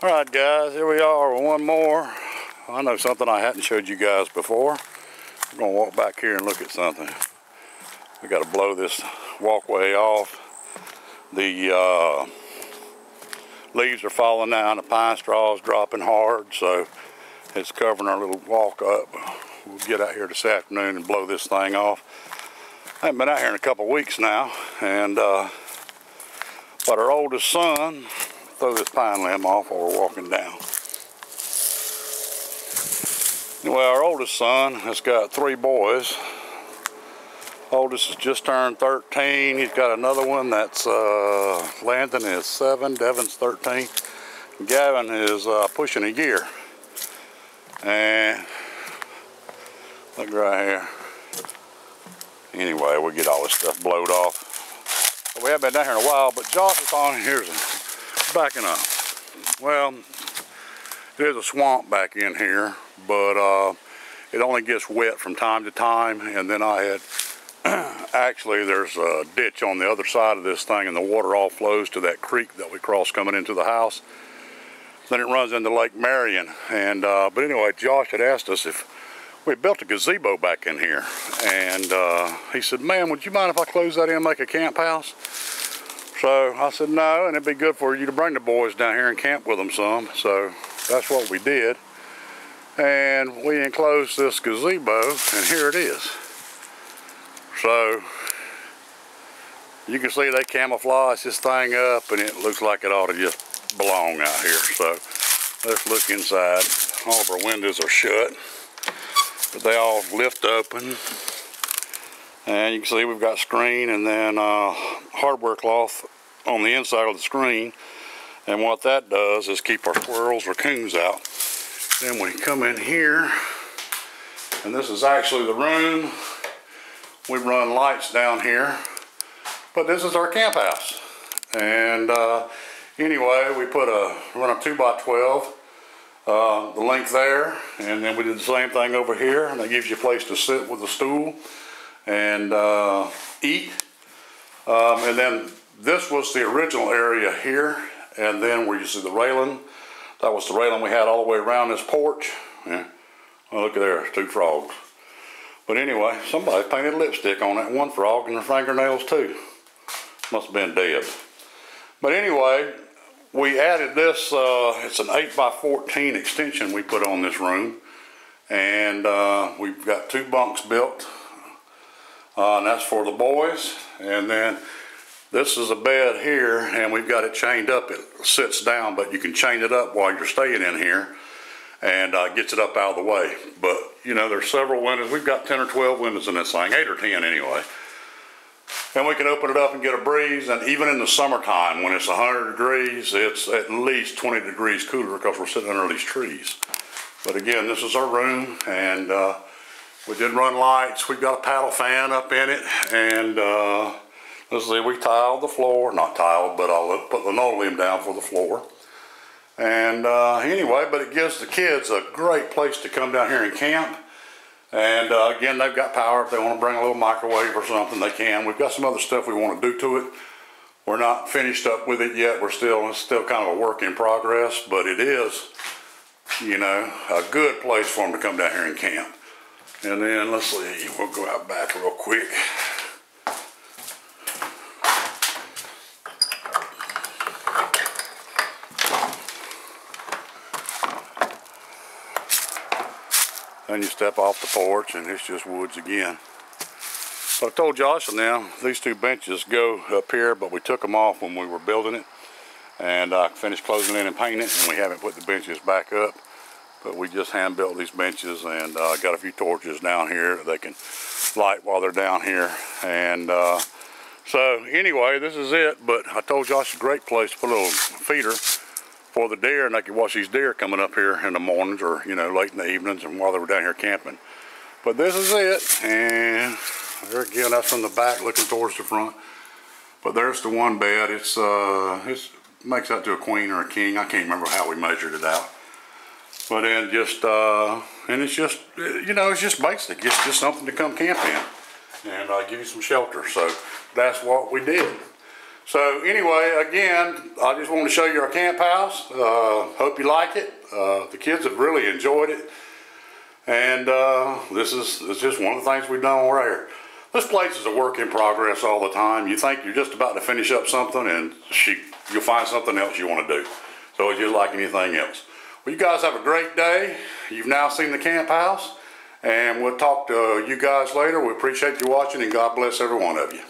Alright guys, here we are with one more. I know something I hadn't showed you guys before. We're going to walk back here and look at something. We got to blow this walkway off. The leaves are falling down, the pine straw is dropping hard, so it's covering our little walk up. We'll get out here this afternoon and blow this thing off. I haven't been out here in a couple of weeks now, and but our oldest son, throw this pine limb off while we're walking down. Anyway, our oldest son has got 3 boys. Oldest has just turned 13. He's got another one that's Landon is 7, Devin's 13. Gavin is pushing a year. And look right here. Anyway, we'll get all this stuff blowed off. We haven't been down here in a while, but Josh is on. Here's backing up. Well, there's a swamp back in here, but it only gets wet from time to time. And then I had actually there's a ditch on the other side of this thing, and the water all flows to that creek that we cross coming into the house. Then it runs into Lake Marion. And but anyway, Josh had asked us if we built a gazebo back in here, and he said, "Man, would you mind if I close that in and make a camp house?" So I said no, and it'd be good for you to bring the boys down here and camp with them some. So that's what we did. And we enclosed this gazebo, and here it is. So you can see they camouflage this thing up, and it looks like it ought to just belong out here. So let's look inside. All of our windows are shut, but they all lift open. And you can see we've got screen and then hardware cloth on the inside of the screen. And what that does is keep our squirrels or coons out. Then we come in here, and this is actually the room. We run lights down here, but this is our camp house. And anyway, we run a 2x12, the length there, and then we did the same thing over here, and that gives you a place to sit with a stool and eat. And then this was the original area here, and then where you see the railing, that was the railing we had all the way around this porch. Yeah. Oh, look at there, 2 frogs. But anyway, somebody painted lipstick on that one frog, and their fingernails too. Must have been dead. But anyway, we added this, it's an 8x14 extension we put on this room. And we've got 2 bunks built. And that's for the boys. And then this is a bed here, and we've got it chained up. It sits down, but you can chain it up while you're staying in here, and gets it up out of the way. But you know, there's several windows. We've got 10 or 12 windows in this thing, 8 or 10 anyway. And we can open it up and get a breeze. And even in the summertime, when it's 100 degrees, it's at least 20 degrees cooler because we're sitting under these trees. But again, this is our room, and we did run lights. We've got a paddle fan up in it, and let's see, we tiled the floor. Not tiled, but I'll put linoleum down for the floor. And anyway, but it gives the kids a great place to come down here and camp. And again, they've got power. If they want to bring a little microwave or something, they can. We've got some other stuff we want to do to it. We're not finished up with it yet. It's still kind of a work in progress, but it is, you know, a good place for them to come down here and camp. And then let's see, we'll go out back real quick. Then you step off the porch, and it's just woods again. But I told Josh now, these 2 benches go up here, but we took them off when we were building it. And I finished closing it and painting it, and we haven't put the benches back up. But we just hand built these benches, and got a few torches down here that they can light while they're down here. And so anyway, this is it. But I told Josh, it's a great place to put a little feeder for the deer, and they could watch these deer coming up here in the mornings, or you know, late in the evenings, and while they were down here camping. But this is it, and there again, that's from the back looking towards the front. But there's the one bed. It makes out to a queen or a king. I can't remember how we measured it out. But then just and it's just, you know, it's just basic. It's just something to come camp in and give you some shelter. So that's what we did. So anyway, again, I just wanted to show you our camp house. Hope you like it. The kids have really enjoyed it. And this is just one of the things we've done right here. This place is a work in progress all the time. You think you're just about to finish up something and you'll find something else you want to do. So it's just like anything else. Well, you guys have a great day. You've now seen the camp house. And we'll talk to you guys later. We appreciate you watching, and God bless every one of you.